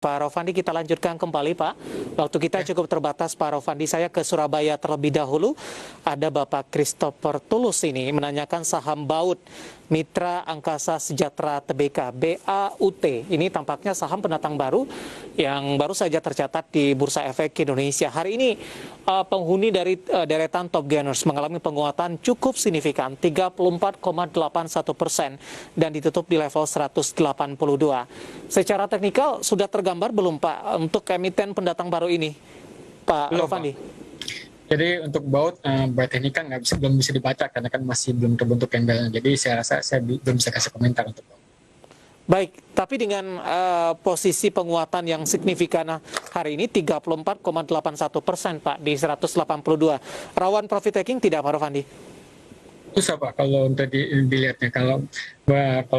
Pak Rofandi, kita lanjutkan kembali, Pak. Waktu kita cukup terbatas, Pak Rofandi. Saya ke Surabaya terlebih dahulu. Ada Bapak Christopher Tulus ini menanyakan saham BAUT, Mitra Angkasa Sejahtera Tbk, BAUT. Ini tampaknya saham pendatang baru yang baru saja tercatat di Bursa Efek Indonesia. Hari ini penghuni dari deretan top gainers mengalami penguatan cukup signifikan, 34,81% dan ditutup di level 182. Secara teknikal sudah tergambar belum, Pak, untuk emiten pendatang baru ini, Pak Rofandi? Jadi untuk BAUT, baik teknikal belum bisa dibaca karena kan masih belum terbentuk candle. Jadi saya rasa saya belum bisa kasih komentar untuk BAUT. Baik, tapi dengan posisi penguatan yang signifikan hari ini 34,81%, Pak, di 182. Rawan profit taking tidak, Pak Rofandi? Susah, Pak, kalau untuk dilihatnya. Kalau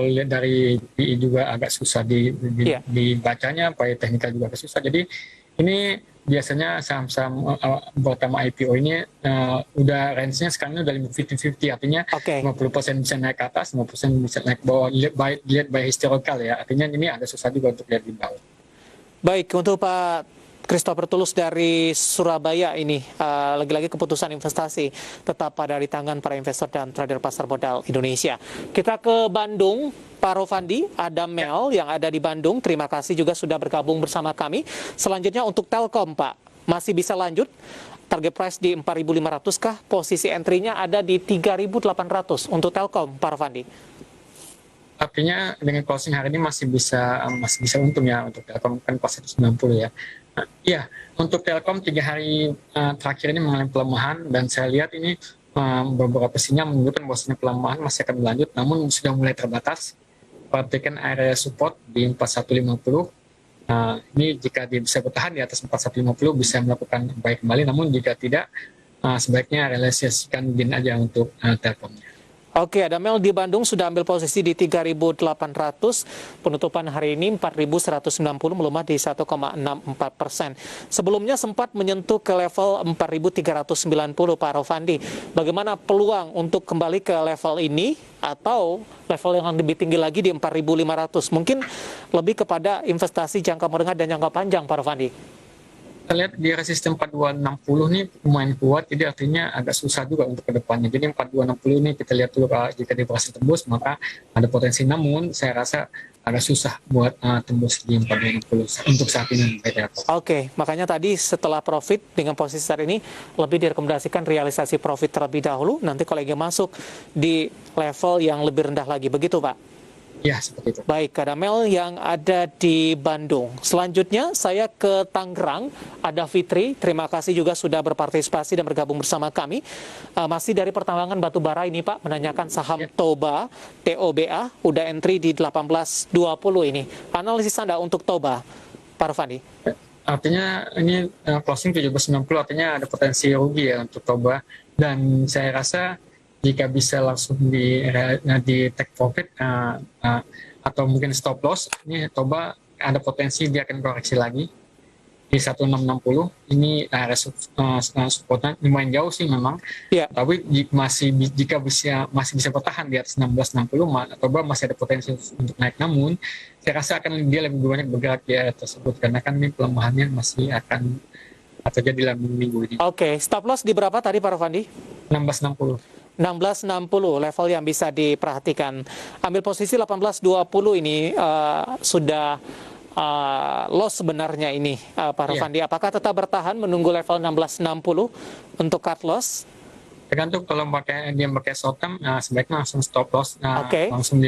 lihat dari PI juga agak susah dibacanya, baik teknikal juga agak susah. Jadi ini biasanya saham-saham pertama IPO ini udah range-nya sekarang udah 50-50, artinya 50% bisa naik ke atas, 50% bisa naik ke bawah. Lihat by historical ya, artinya ini agak susah juga untuk lihat di bawah. Baik, untuk Pak Christopher Tulus dari Surabaya ini, lagi-lagi keputusan investasi tetap pada di tangan para investor dan trader pasar modal Indonesia. Kita ke Bandung, Pak Rofandi, ada Mel yang ada di Bandung. Terima kasih juga sudah bergabung bersama kami. Selanjutnya untuk Telkom, Pak, masih bisa lanjut? Target price di 4.500 kah? Posisi entry-nya ada di 3.800 untuk Telkom, Pak Rofandi. Artinya dengan closing hari ini masih bisa untung ya untuk Telkom, kan pas 190 ya. Iya, untuk Telkom 3 hari terakhir ini mengalami pelemahan dan saya lihat ini beberapa sinyal menunjukkan bahwasanya pelemahan masih akan berlanjut, namun sudah mulai terbatas. Perhatikan area support di 4150. Ini jika dia bisa bertahan di atas 4150 bisa melakukan baik kembali, namun jika tidak sebaiknya realisasikan gain aja untuk Telkomnya. Oke, ada Mel di Bandung sudah ambil posisi di 3.800, penutupan hari ini 4.190, melemah di 1,64%. Sebelumnya sempat menyentuh ke level 4.390, Pak Rofandi. Bagaimana peluang untuk kembali ke level ini atau level yang lebih tinggi lagi di 4.500? Mungkin lebih kepada investasi jangka menengah dan jangka panjang, Pak Rofandi. Kita lihat di resisten 4260 ini lumayan kuat, jadi artinya agak susah juga untuk kedepannya. Jadi 4260 ini kita lihat dulu, jika dia berhasil tembus maka ada potensi, namun saya rasa agak susah buat tembus di 4260 untuk saat ini. Oke, makanya tadi setelah profit dengan posisi saat ini lebih direkomendasikan realisasi profit terlebih dahulu, nanti kalau ingin masuk di level yang lebih rendah lagi, begitu, Pak? Ya, seperti itu. Baik, ada Mel yang ada di Bandung. Selanjutnya saya ke Tangerang, ada Fitri. Terima kasih juga sudah berpartisipasi dan bergabung bersama kami. Masih dari pertambangan batubara ini, Pak, menanyakan saham TOBA, TOBA, udah entry di 1820 ini. Analisis Anda untuk TOBA, Pak Rofandi? Artinya ini closing 1790, artinya ada potensi rugi ya untuk TOBA. Dan saya rasa jika bisa langsung di take profit atau mungkin stop loss, ini TOBA ada potensi dia akan koreksi lagi di 1660. Ini supportnya lumayan jauh sih memang, tapi jika masih bisa bertahan di atas 1660, TOBA masih ada potensi untuk naik. Namun saya rasa dia lebih banyak bergerak di area tersebut karena kan ini pelemahannya masih akan terjadi dalam minggu ini. Oke, stop loss di berapa tadi, Pak Rofandi? 1660. 1660 level yang bisa diperhatikan. Ambil posisi 1820 ini sudah loss sebenarnya ini, Pak Rofandi. Apakah tetap bertahan menunggu level 1660 untuk cut loss? Tergantung, kalau dia pakai short term, sebaiknya langsung stop loss, langsung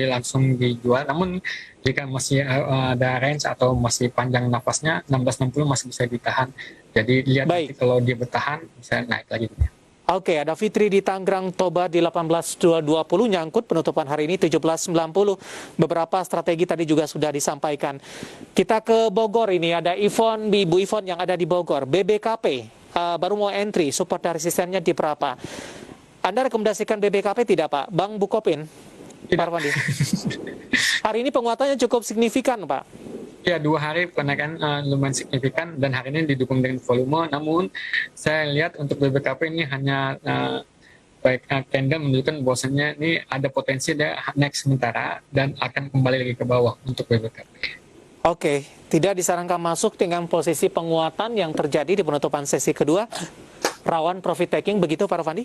dijual. Namun jika masih ada range atau masih panjang nafasnya, 1660 masih bisa ditahan. Jadi lihat nanti kalau dia bertahan bisa naik lagi. Oke, ada Fitri di Tangerang, TOBA di 1820, nyangkut penutupan hari ini 1790. Beberapa strategi tadi juga sudah disampaikan. Kita ke Bogor ini, ada Ibu Ivon yang ada di Bogor. BBKP, baru mau entry, support dan resistennya di berapa? Anda rekomendasikan BBKP tidak, Pak? Bang Bukopin? Tidak. Pak Rofandi? Hari ini penguatannya cukup signifikan, Pak. Ya, 2 hari kenaikan lumayan signifikan dan hari ini didukung dengan volume. Namun saya lihat untuk BBKP ini hanya baik candle menunjukkan bahwasanya ini ada potensi dia naik sementara dan akan kembali lagi ke bawah untuk BBKP. Oke, tidak disarankan masuk dengan posisi penguatan yang terjadi di penutupan sesi kedua. Rawan profit taking, begitu Pak Rofandi?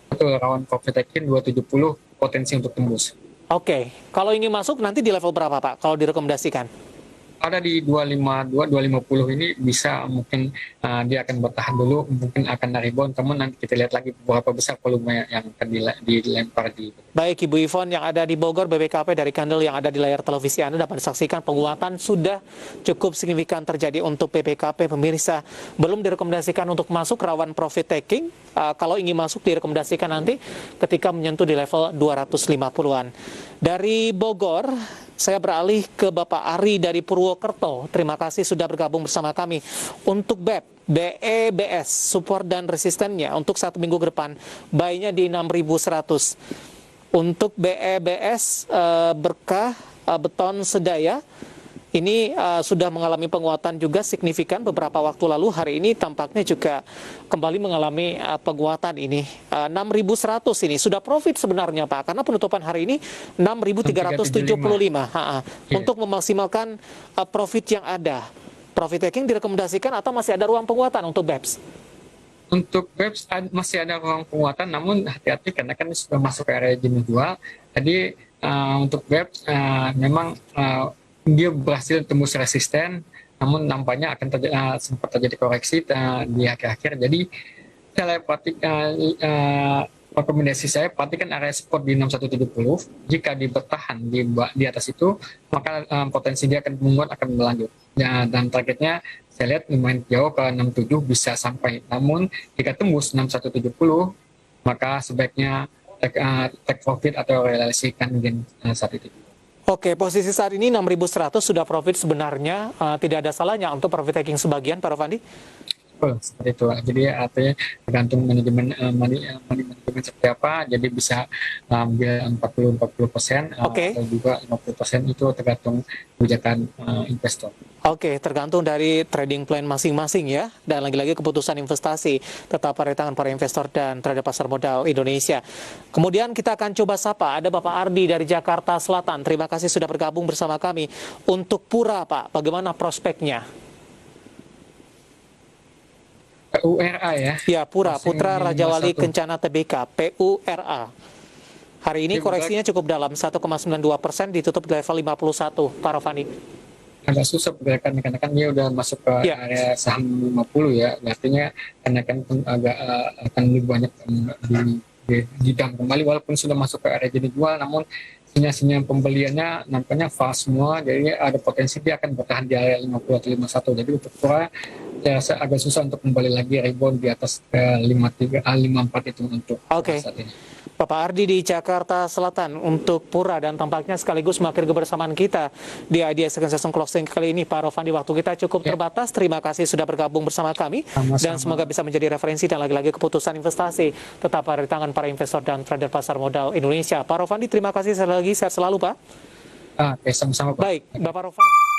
Betul, rawan profit taking 270 potensi untuk tembus. Oke, kalau ingin masuk nanti di level berapa Pak, kalau direkomendasikan? Ada di 252, 250 ini bisa mungkin dia akan bertahan dulu, mungkin akan rebound, namun nanti kita lihat lagi berapa besar volume yang akan dilempar di. Baik Ibu Ivon yang ada di Bogor, BBKP dari candle yang ada di layar televisi Anda dapat disaksikan penguatan sudah cukup signifikan terjadi untuk BBKP. Pemirsa belum direkomendasikan untuk masuk, rawan profit taking. Kalau ingin masuk direkomendasikan nanti ketika menyentuh di level 250-an. Dari Bogor, saya beralih ke Bapak Ari dari Purwokerto. Terima kasih sudah bergabung bersama kami. Untuk BEBS, support dan resistennya untuk 1 minggu ke depan, buy-nya di 6.100. Untuk BEBS, Berkah Beton Sedaya, ini sudah mengalami penguatan juga signifikan beberapa waktu lalu. Hari ini tampaknya juga kembali mengalami penguatan ini. 6.100 ini sudah profit sebenarnya Pak, karena penutupan hari ini 6.375. Untuk memaksimalkan profit yang ada. Profit taking direkomendasikan atau masih ada ruang penguatan untuk BEBS? Untuk BEBS masih ada ruang penguatan, namun hati-hati karena kan sudah masuk ke area jenis jual. Jadi untuk BEBS memang dia berhasil tembus resisten, namun nampaknya akan sempat terjadi koreksi di akhir-akhir. Jadi saya rekomendasi saya perhatikan area support di 6170. Jika bertahan di atas itu, maka potensi dia akan menguat, akan berlanjut. Dan targetnya saya lihat lumayan jauh ke 67 bisa sampai. Namun jika tembus 6170, maka sebaiknya take profit atau realisasikan gain saat itu. Oke, posisi saat ini 6.100 sudah profit sebenarnya, tidak ada salahnya untuk profit taking sebagian, Pak Rofandi? Betul, seperti itu. Jadi artinya tergantung manajemen seperti apa, jadi bisa ambil 40% atau juga 50% itu tergantung kebijakan investor. Oke, tergantung dari trading plan masing-masing ya, dan lagi-lagi keputusan investasi tetap pada tangan para investor dan trader pasar modal Indonesia. Kemudian kita akan coba sapa, ada Bapak Ardi dari Jakarta Selatan. Terima kasih sudah bergabung bersama kami. Untuk Pura Pak, bagaimana prospeknya? PURA ya? Ya, Pura, Putra Raja Wali Kencana Tbk, PURA. Hari ini koreksinya cukup dalam, 1,92%, ditutup di level 51, Pak Rofandi. Agak susah pergerakan karena kan dia udah masuk ke area saham 50 ya, artinya kenaikan pun agak akan lebih banyak didam kembali walaupun sudah masuk ke area jadi jual, namun sinyal-sinyal pembeliannya nampaknya fast semua, jadi ada potensi dia akan bertahan di area 50 atau 51. Jadi untuk Pura saya rasa agak susah untuk kembali lagi rebound di atas 54 itu untuk saat ini. Bapak Ardi di Jakarta Selatan untuk Pura, dan tampaknya sekaligus mengakhiri kebersamaan kita di IDS Second Session Closing kali ini. Pak Rofandi, waktu kita cukup terbatas. Terima kasih sudah bergabung bersama kami. Sama-sama. Dan semoga bisa menjadi referensi dan lagi-lagi keputusan investasi tetap ada di tangan para investor dan trader pasar modal Indonesia. Pak Rofandi, terima kasih sekali lagi. Sehat selalu Pak. Oke, sama-sama Pak. Baik, Bapak Rofandi.